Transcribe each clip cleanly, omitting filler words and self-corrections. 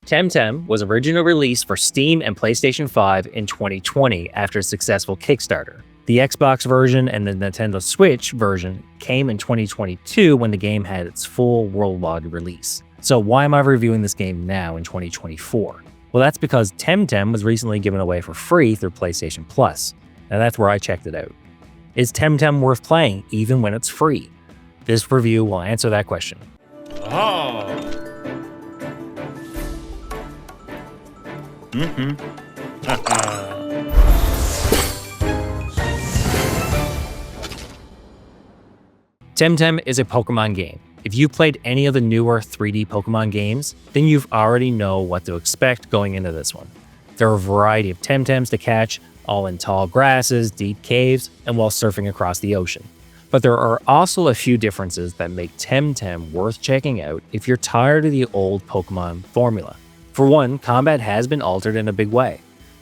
TemTem was originally released for Steam and PlayStation 5 in 2020 after a successful Kickstarter. The Xbox version and the Nintendo Switch version came in 2022 when the game had its full worldwide release. So why am I reviewing this game now in 2024? Well, that's because TemTem was recently given away for free through PlayStation Plus. Now that's where I checked it out. Is TemTem worth playing even when it's free? This review will answer that question. TemTem is a Pokemon game. If you played any of the newer 3D Pokemon games, then you've already know what to expect going into this one. There are a variety of Temtems to catch, all in tall grasses, deep caves, and while surfing across the ocean. But there are also a few differences that make TemTem worth checking out if you're tired of the old Pokemon formula. For one, combat has been altered in a big way.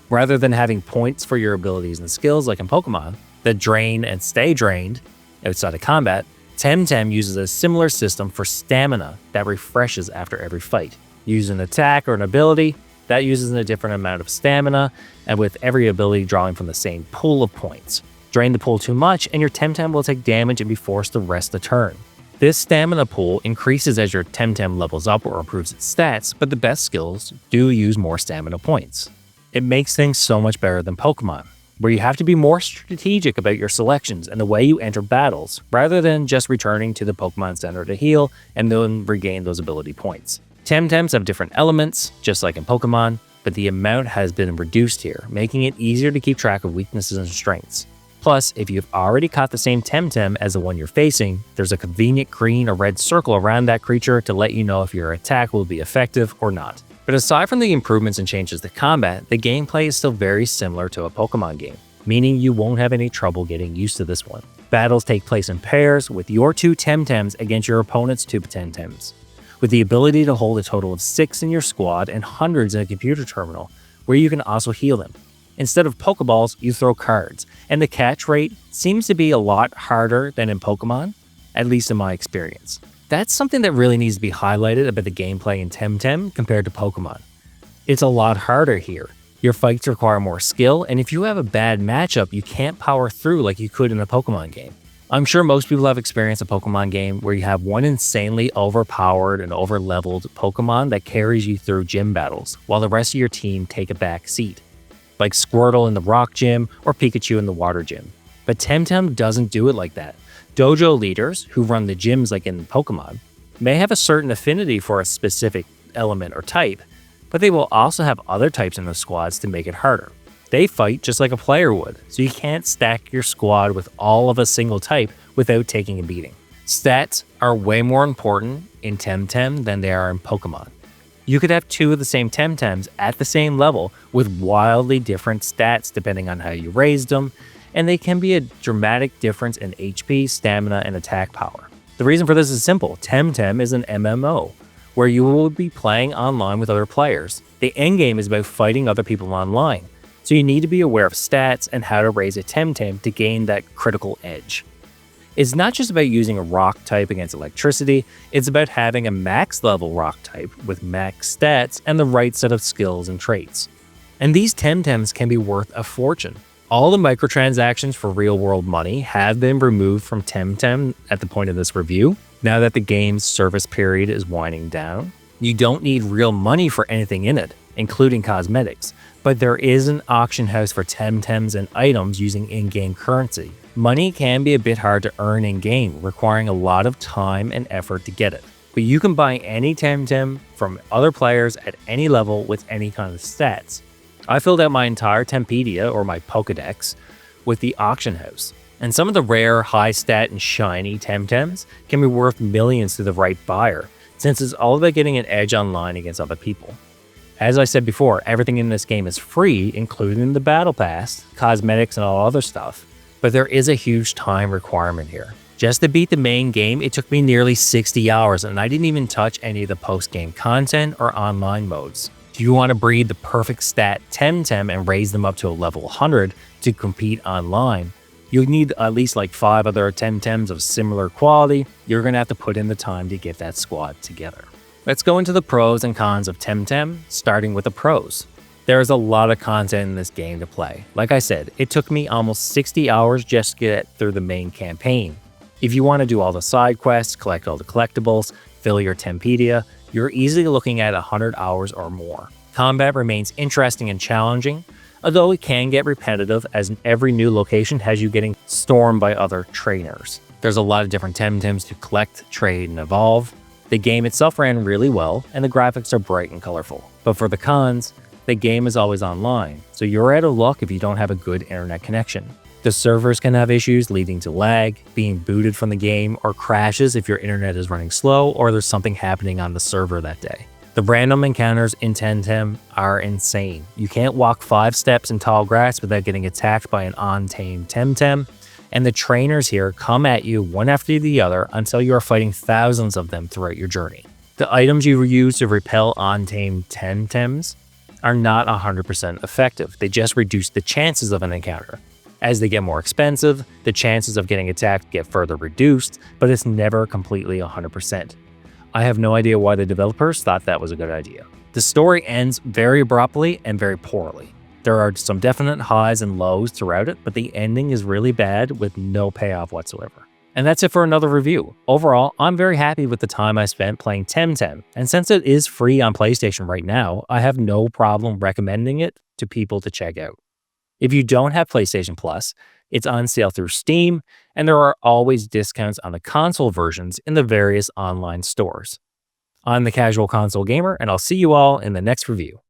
Rather than having points for your abilities and skills like in Pokemon that drain and stay drained outside of combat, TemTem uses a similar system for stamina that refreshes after every fight. Use an attack or an ability, that uses a different amount of stamina, and with every ability drawing from the same pool of points. Drain the pool too much and your TemTem will take damage and be forced to rest the turn. This stamina pool increases as your TemTem levels up or improves its stats, but the best skills do use more stamina points. It makes things so much better than Pokemon, where you have to be more strategic about your selections and the way you enter battles, rather than just returning to the Pokemon Center to heal and then regain those ability points. TemTems have different elements, just like in Pokemon, but the amount has been reduced here, making it easier to keep track of weaknesses and strengths. Plus, if you've already caught the same TemTem as the one you're facing, there's a convenient green or red circle around that creature to let you know if your attack will be effective or not. But aside from the improvements and changes to combat, the gameplay is still very similar to a Pokemon game, meaning you won't have any trouble getting used to this one. Battles take place in pairs with your two TemTems against your opponent's two TemTems, with the ability to hold a total of 6 in your squad and hundreds in a computer terminal, where you can also heal them. Instead of Pokeballs, you throw cards, and the catch rate seems to be a lot harder than in Pokemon, at least in my experience. That's something that really needs to be highlighted about the gameplay in TemTem compared to Pokemon. It's a lot harder here. Your fights require more skill, and if you have a bad matchup, you can't power through like you could in a Pokemon game. I'm sure most people have experienced a Pokemon game where you have one insanely overpowered and overleveled Pokemon that carries you through gym battles, while the rest of your team take a back seat, like Squirtle in the Rock Gym or Pikachu in the Water Gym. But TemTem doesn't do it like that. Dojo leaders, who run the gyms like in Pokemon, may have a certain affinity for a specific element or type, but they will also have other types in the squads to make it harder. They fight just like a player would, so you can't stack your squad with all of a single type without taking a beating. Stats are way more important in TemTem than they are in Pokemon. You could have two of the same TemTems at the same level with wildly different stats depending on how you raised them, and they can be a dramatic difference in HP, stamina, and attack power. The reason for this is simple. TemTem is an MMO, where you will be playing online with other players. The endgame is about fighting other people online, so you need to be aware of stats and how to raise a TemTem to gain that critical edge. It's not just about using a rock type against electricity, it's about having a max level rock type with max stats and the right set of skills and traits. And these TemTems can be worth a fortune. All the microtransactions for real world money have been removed from TemTem at the point of this review, now that the game's service period is winding down. You don't need real money for anything in it, including cosmetics, but there is an auction house for TemTems and items using in-game currency. Money can be a bit hard to earn in-game, requiring a lot of time and effort to get it. But you can buy any TemTem from other players at any level with any kind of stats. I filled out my entire Tempedia, or my Pokedex, with the auction house. And some of the rare, high stat and shiny TemTems can be worth millions to the right buyer, since it's all about getting an edge online against other people. As I said before, everything in this game is free, including the Battle Pass, cosmetics, and all other stuff. But there is a huge time requirement here. Just to beat the main game, it took me nearly 60 hours, and I didn't even touch any of the post-game content or online modes. If you want to breed the perfect stat TemTem and raise them up to a level 100 to compete online, you'll need at least like 5 other TemTems of similar quality. You're going to have to put in the time to get that squad together. Let's go into the pros and cons of TemTem, starting with the pros. There is a lot of content in this game to play. Like I said, it took me almost 60 hours just to get through the main campaign. If you want to do all the side quests, collect all the collectibles, fill your Tempedia, you're easily looking at 100 hours or more. Combat remains interesting and challenging, although it can get repetitive as every new location has you getting stormed by other trainers. There's a lot of different Temtems to collect, trade, and evolve. The game itself ran really well, and the graphics are bright and colorful. But for the cons, the game is always online, so you're out of luck if you don't have a good internet connection. The servers can have issues leading to lag, being booted from the game, or crashes if your internet is running slow or there's something happening on the server that day. The random encounters in TemTem are insane. You can't walk 5 steps in tall grass without getting attacked by an untamed TemTem, and the trainers here come at you one after the other until you are fighting thousands of them throughout your journey. The items you use to repel untamed TemTems are not 100% effective. They just reduce the chances of an encounter. As they get more expensive, the chances of getting attacked get further reduced, but it's never completely 100%. I have no idea why the developers thought that was a good idea. The story ends very abruptly and very poorly. There are some definite highs and lows throughout it, but the ending is really bad with no payoff whatsoever. And that's it for another review. Overall, I'm very happy with the time I spent playing TemTem, and since it is free on PlayStation right now, I have no problem recommending it to people to check out. If you don't have PlayStation Plus, it's on sale through Steam, and there are always discounts on the console versions in the various online stores. I'm the Casual Console Gamer, and I'll see you all in the next review.